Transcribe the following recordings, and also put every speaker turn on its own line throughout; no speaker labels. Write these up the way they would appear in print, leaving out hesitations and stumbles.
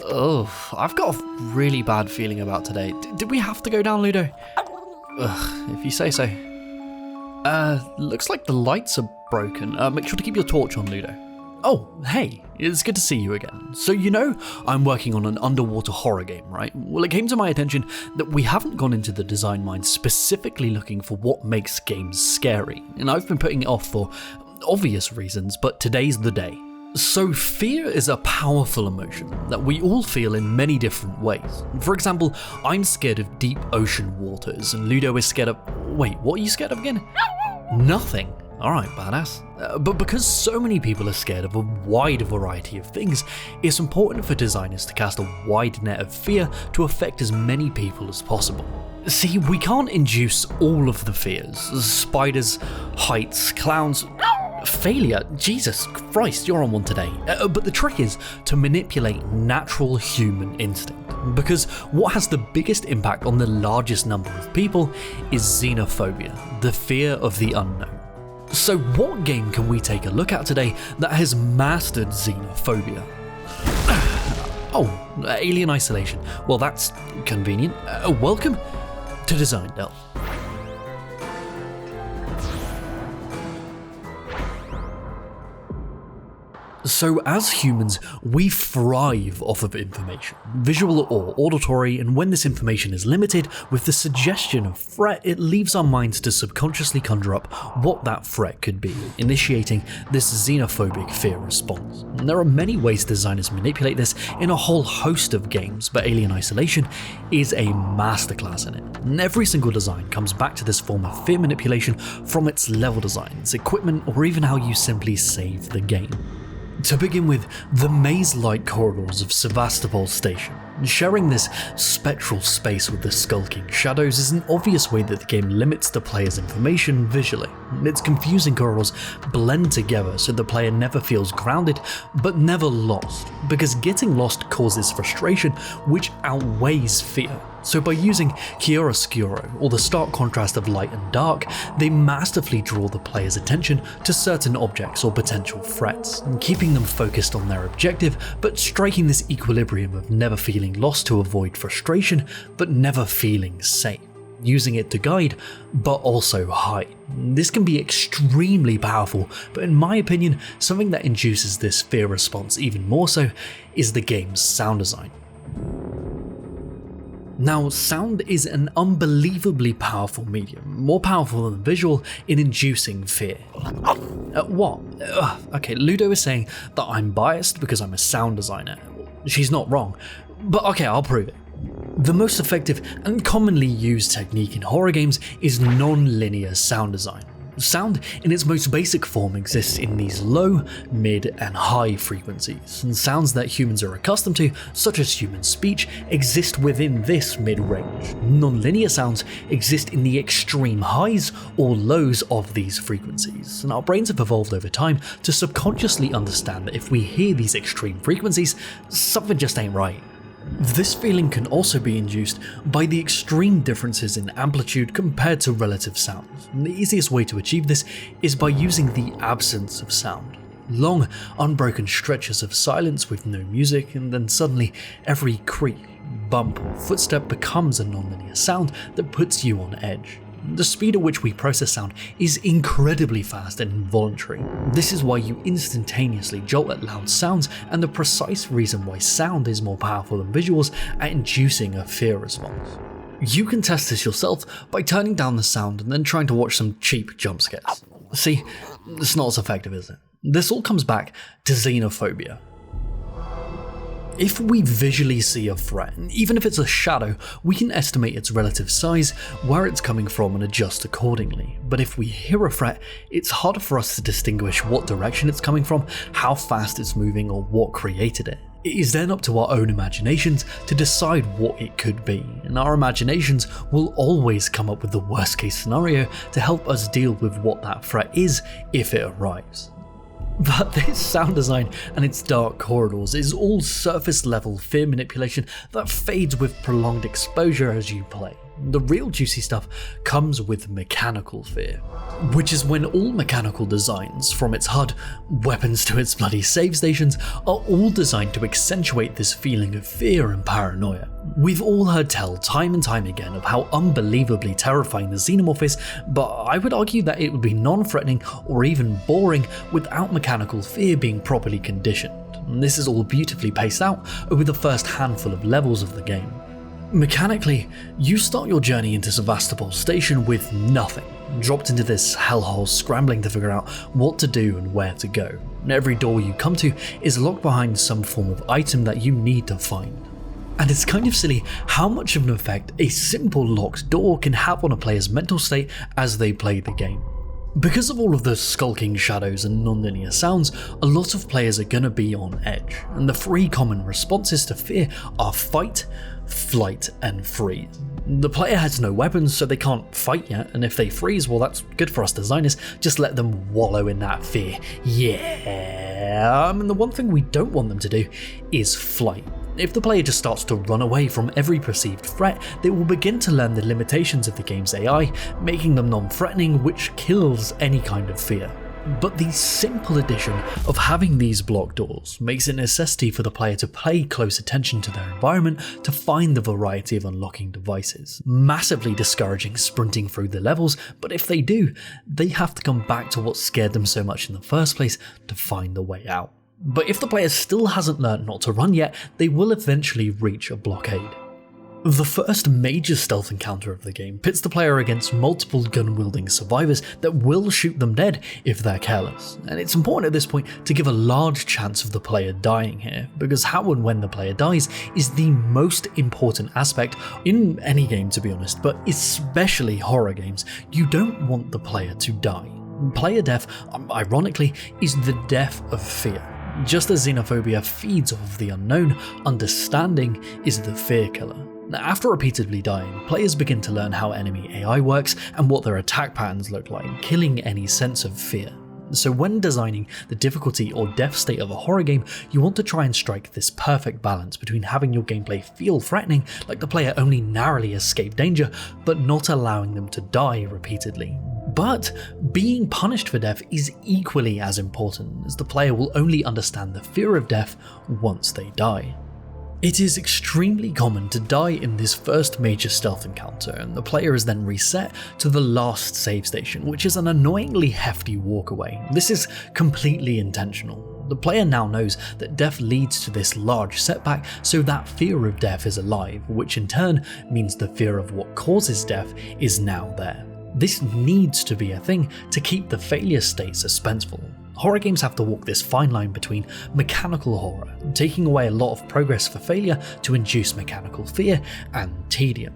Oh, I've got a really bad feeling about today. Did we have to go down, Ludo? Ugh, if you say so. Looks like the lights are broken. Make sure to keep your torch on, Ludo. Oh, hey, it's good to see you again. So I'm working on an underwater horror game, right? Well, it came to my attention that we haven't gone into the design mind specifically looking for what makes games scary, and I've been putting it off for obvious reasons, but today's the day. So fear is a powerful emotion that we all feel in many different ways. For example, I'm scared of deep ocean waters, and Ludo is scared of... Wait, what are you scared of again? Nothing. Alright, badass. But because so many people are scared of a wide variety of things, it's important for designers to cast a wide net of fear to affect as many people as possible. See, we can't induce all of the fears. Spiders, heights, clowns... Failure? Jesus Christ, you're on one today. But the trick is to manipulate natural human instinct, because what has the biggest impact on the largest number of people is xenophobia, the fear of the unknown. So what game can we take a look at today that has mastered xenophobia? Oh, Alien Isolation. Well, that's convenient. Welcome to Design Delve. So as humans, we thrive off of information, visual or auditory, and when this information is limited with the suggestion of threat, it leaves our minds to subconsciously conjure up what that threat could be, initiating this xenophobic fear response. And there are many ways designers manipulate this in a whole host of games, but Alien Isolation is a masterclass in it. And every single design comes back to this form of fear manipulation from its level design, its equipment, or even how you simply save the game. To begin with, the maze-like corridors of Sevastopol Station. Sharing this spectral space with the skulking shadows is an obvious way that the game limits the player's information visually. Its confusing corridors blend together so the player never feels grounded, but never lost, because getting lost causes frustration, which outweighs fear. So by using chiaroscuro, or the stark contrast of light and dark, they masterfully draw the player's attention to certain objects or potential threats, keeping them focused on their objective, but striking this equilibrium of never feeling lost to avoid frustration, but never feeling safe. Using it to guide, but also hide. This can be extremely powerful, but in my opinion, something that induces this fear response even more so is the game's sound design. Now, sound is an unbelievably powerful medium, more powerful than visual in inducing fear. What? Okay, Ludo is saying that I'm biased because I'm a sound designer. She's not wrong, but okay, I'll prove it. The most effective and commonly used technique in horror games is non-linear sound design. Sound in its most basic form exists in these low, mid, and high frequencies, and sounds that humans are accustomed to, such as human speech, exist within this mid-range. Non-linear sounds exist in the extreme highs or lows of these frequencies, and our brains have evolved over time to subconsciously understand that if we hear these extreme frequencies, something just ain't right. This feeling can also be induced by the extreme differences in amplitude compared to relative sounds, and the easiest way to achieve this is by using the absence of sound. Long, unbroken stretches of silence with no music, and then suddenly every creak, bump, or footstep becomes a nonlinear sound that puts you on edge. The speed at which we process sound is incredibly fast and involuntary. This is why you instantaneously jolt at loud sounds, and the precise reason why sound is more powerful than visuals at inducing a fear response. You can test this yourself by turning down the sound and then trying to watch some cheap jump scares. See, it's not as effective, is it? This all comes back to xenophobia. If we visually see a threat, even if it's a shadow, we can estimate its relative size, where it's coming from, and adjust accordingly. But if we hear a threat, it's harder for us to distinguish what direction it's coming from, how fast it's moving, or what created it. It is then up to our own imaginations to decide what it could be, and our imaginations will always come up with the worst case scenario to help us deal with what that threat is if it arrives. But this sound design and its dark corridors is all surface level fear manipulation that fades with prolonged exposure as you play. The real juicy stuff comes with mechanical fear, which is when all mechanical designs, from its HUD, weapons to its bloody save stations, are all designed to accentuate this feeling of fear and paranoia. We've all heard tell time and time again of how unbelievably terrifying the Xenomorph is, but I would argue that it would be non-threatening or even boring without mechanical fear being properly conditioned. And this is all beautifully paced out over the first handful of levels of the game. Mechanically, you start your journey into Sevastopol Station with nothing, dropped into this hellhole scrambling to figure out what to do and where to go. And every door you come to is locked behind some form of item that you need to find. And it's kind of silly how much of an effect a simple locked door can have on a player's mental state as they play the game. Because of all of the skulking shadows and non-linear sounds, a lot of players are gonna be on edge, and the 3 common responses to fear are fight, flight, and freeze. The player has no weapons, so they can't fight yet, and if they freeze, well, that's good for us designers. Just let them wallow in that fear. Yeah. And the one thing we don't want them to do is flight. If the player just starts to run away from every perceived threat, they will begin to learn the limitations of the game's AI, making them non-threatening, which kills any kind of fear. But the simple addition of having these blocked doors makes it a necessity for the player to pay close attention to their environment to find the variety of unlocking devices, massively discouraging sprinting through the levels, but if they do, they have to come back to what scared them so much in the first place to find the way out. But if the player still hasn't learned not to run yet, they will eventually reach a blockade. The first major stealth encounter of the game pits the player against multiple gun-wielding survivors that will shoot them dead if they're careless, and it's important at this point to give a large chance of the player dying here, because how and when the player dies is the most important aspect in any game, to be honest, but especially horror games. You don't want the player to die. Player death, ironically, is the death of fear. Just as xenophobia feeds off of the unknown, understanding is the fear killer. After repeatedly dying, players begin to learn how enemy AI works and what their attack patterns look like, killing any sense of fear. So when designing the difficulty or death state of a horror game, you want to try and strike this perfect balance between having your gameplay feel threatening, like the player only narrowly escaped danger, but not allowing them to die repeatedly. But being punished for death is equally as important, as the player will only understand the fear of death once they die. It is extremely common to die in this first major stealth encounter, and the player is then reset to the last save station, which is an annoyingly hefty walk away. This is completely intentional. The player now knows that death leads to this large setback, so that fear of death is alive, which in turn means the fear of what causes death is now there. This needs to be a thing to keep the failure state suspenseful. Horror games have to walk this fine line between mechanical horror, taking away a lot of progress for failure to induce mechanical fear, and tedium.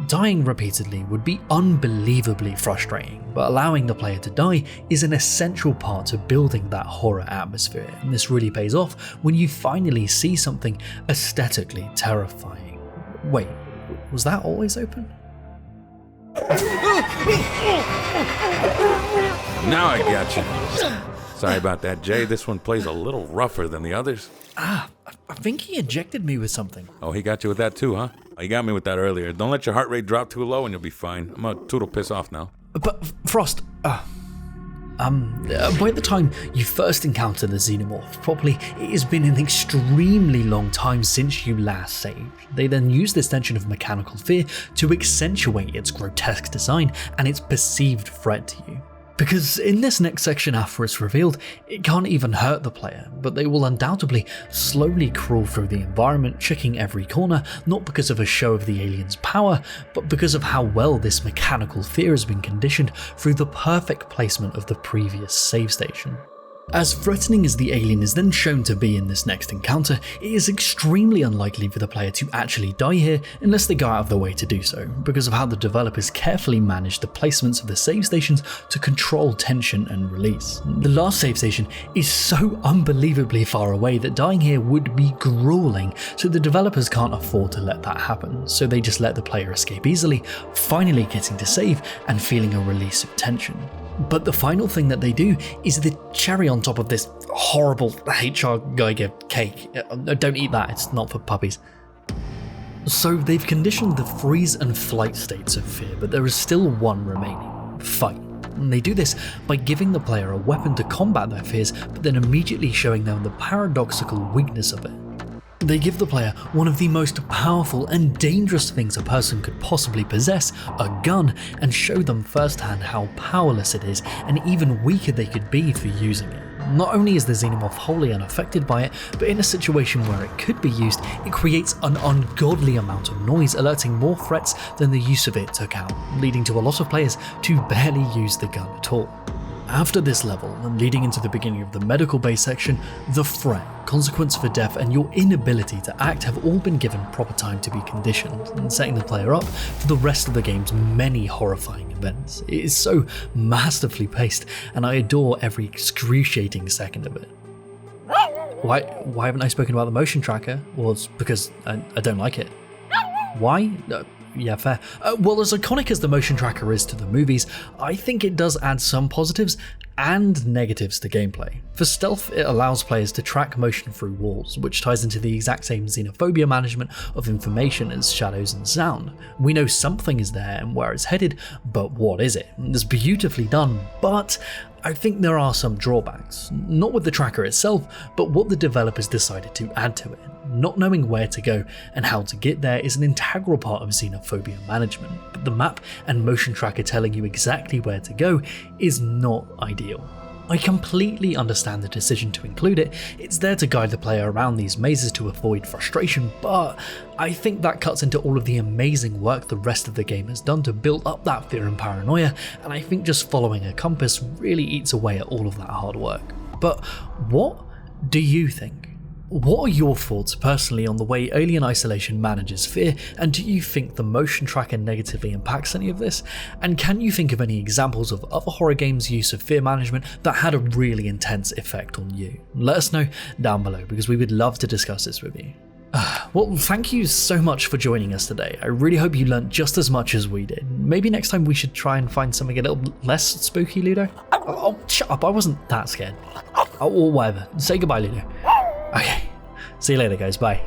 Dying repeatedly would be unbelievably frustrating, but allowing the player to die is an essential part to building that horror atmosphere, and this really pays off when you finally see something aesthetically terrifying. Wait, was that always open?
Now I got you. Sorry about that, Jay. This one plays a little rougher than the others.
I think he injected me with something.
Oh, he got you with that too, huh? Oh, he got me with that earlier. Don't let your heart rate drop too low and you'll be fine. I'm gonna toodle piss off now.
But, Frost, by the time you first encounter the Xenomorph properly, it has been an extremely long time since you last saved. They then use this tension of mechanical fear to accentuate its grotesque design and its perceived threat to you. Because in this next section after it's revealed, it can't even hurt the player, but they will undoubtedly slowly crawl through the environment, checking every corner, not because of a show of the alien's power, but because of how well this mechanical fear has been conditioned through the perfect placement of the previous save station. As threatening as the alien is then shown to be in this next encounter, it is extremely unlikely for the player to actually die here unless they go out of their way to do so, because of how the developers carefully manage the placements of the save stations to control tension and release. The last save station is so unbelievably far away that dying here would be grueling, so the developers can't afford to let that happen, so they just let the player escape easily, finally getting to save and feeling a release of tension. But the final thing that they do is the cherry on top of this horrible HR Geiger cake. Don't eat that, it's not for puppies. So they've conditioned the freeze and flight states of fear, but there is still one remaining: fight. And they do this by giving the player a weapon to combat their fears, but then immediately showing them the paradoxical weakness of it. They give the player one of the most powerful and dangerous things a person could possibly possess, a gun, and show them firsthand how powerless it is and even weaker they could be for using it. Not only is the Xenomorph wholly unaffected by it, but in a situation where it could be used, it creates an ungodly amount of noise, alerting more threats than the use of it took out, leading to a lot of players to barely use the gun at all. After this level, and leading into the beginning of the medical bay section, the threat, consequence for death, and your inability to act have all been given proper time to be conditioned, and setting the player up for the rest of the game's many horrifying events. It is so masterfully paced, and I adore every excruciating second of it. Why haven't I spoken about the motion tracker? Well, it's because I don't like it. Why? Yeah, fair. Well, as iconic as the motion tracker is to the movies, I think it does add some positives and negatives to gameplay. For stealth, it allows players to track motion through walls, which ties into the exact same xenophobia management of information as shadows and sound. We know something is there and where it's headed, but what is it? It's beautifully done, but I think there are some drawbacks. Not with the tracker itself, but what the developers decided to add to it. Not knowing where to go and how to get there is an integral part of xenophobia management, but the map and motion tracker telling you exactly where to go is not ideal. I completely understand the decision to include it. It's there to guide the player around these mazes to avoid frustration, but I think that cuts into all of the amazing work the rest of the game has done to build up that fear and paranoia, and I think just following a compass really eats away at all of that hard work. But what do you think? What are your thoughts personally on the way Alien Isolation manages fear, and do you think the motion tracker negatively impacts any of this? And can you think of any examples of other horror games' use of fear management that had a really intense effect on you? Let us know down below, because we would love to discuss this with you. Well, thank you so much for joining us today. I really hope you learned just as much as we did. Maybe next time we should try and find something a little less spooky, Ludo? Oh, shut up, I wasn't that scared. Or whatever. Say goodbye, Ludo. Okay, see you later guys, bye.